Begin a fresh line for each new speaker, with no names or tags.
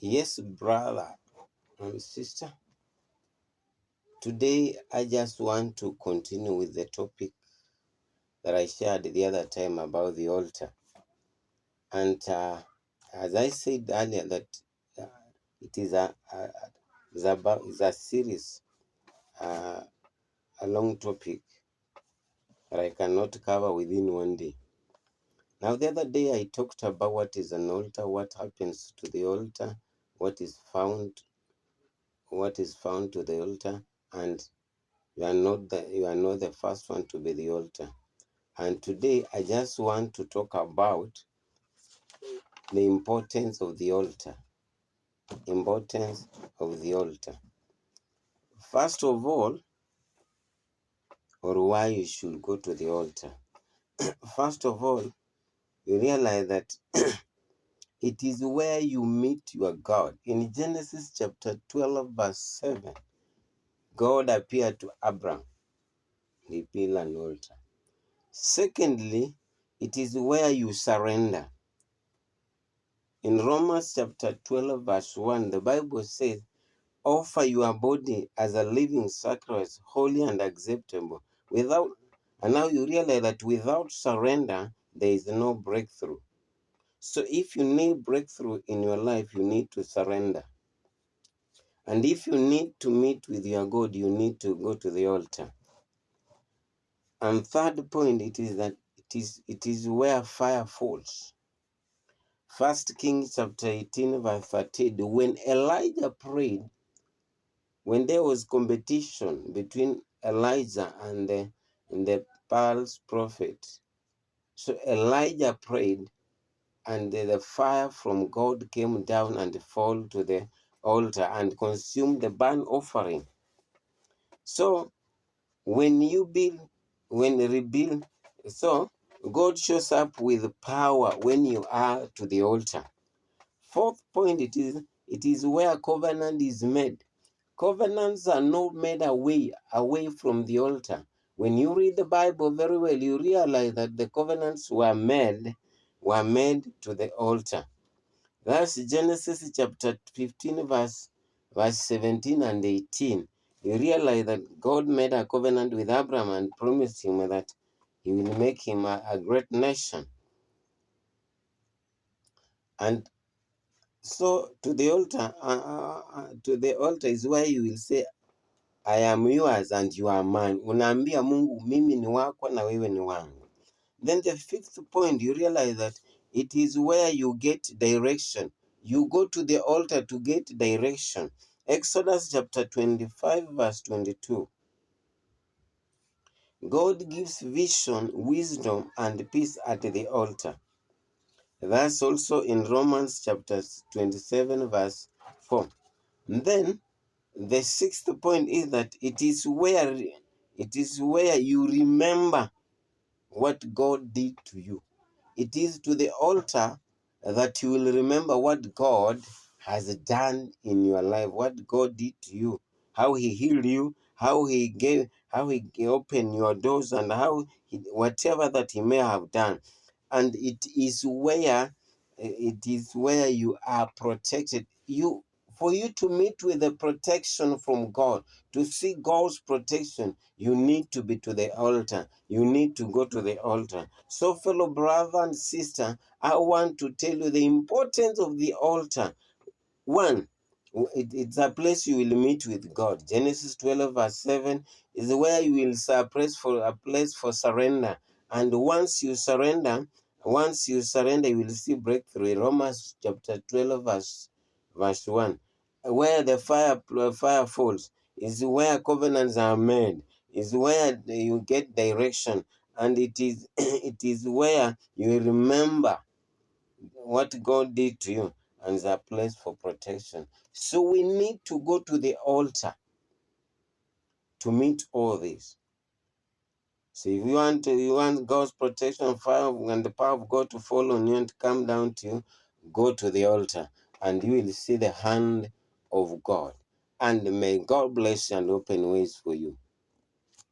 Yes, brother and sister. Today, I just want to continue with the topic that I shared the other time about the altar. And as I said earlier, that uh, it is a series, uh, a long topic that I cannot cover within one day. Now, the other day, I talked about what is an altar, what happens to the altar, what is found to the altar, and you are not the first one to be the altar. And today I just want to talk about the importance of the altar. Importance of the altar. First of all, or why you should go to the altar. First of all, you realize that it is where you meet your God. In Genesis chapter 12, verse 7, God appeared to Abraham. He built an altar. Secondly, it is where you surrender. In Romans chapter 12, verse 1, the Bible says, offer your body as a living sacrifice, holy and acceptable. And now you realize that without surrender, there is no breakthrough. So if you need breakthrough in your life, you need to surrender. And if you need to meet with your God, you need to go to the altar. And third point, it is that it is where fire falls. 1 Kings chapter 18, verse 13, when Elijah prayed, when there was competition between Elijah and the Baal's prophet, so Elijah prayed, and the fire from God came down and fell to the altar and consumed the burnt offering. So when rebuild, so God shows up with power when you are to the altar. Fourth point, it is where covenant is made. Covenants are not made away from the altar. When you read the Bible very well, you realize that the covenants were made to the altar. That's Genesis chapter 15, verse 17 and 18. You realize that God made a covenant with Abraham and promised him that he will make him a great nation. And so to the altar is where you will say, I am yours and you are mine. Unaambia Mungu mimi ni wako na wewe ni wangu. Then the fifth point, you realize that it is where you get direction. You go to the altar to get direction. Exodus chapter 25, verse 22. God gives vision, wisdom, and peace at the altar. That's also in Romans chapter 27, verse 4. And then the sixth point is that it is where you remember what God did to you. It is to the altar that you will remember what God has done in your life, what God did to you, how he healed you, how he opened your doors, and whatever that he may have done. And it is where you are protected. For you to meet with the protection from God, to see God's protection, you need to be to the altar. You need to go to the altar. So, fellow brother and sister, I want to tell you the importance of the altar. One, it's a place you will meet with God. Genesis 12, verse 7 is where you will see a place for surrender. And once you surrender, you will see breakthrough. Romans chapter 12, verse 1. Where the fire falls is where covenants are made, is where you get direction, and it is it is where you remember what God did to you, and is a place for protection. So we need to go to the altar to meet all this. So if you want God's protection, fire, and the power of God to fall on you and come down to you, go to the altar, and you will see the hand of God. And may God bless you and open ways for you.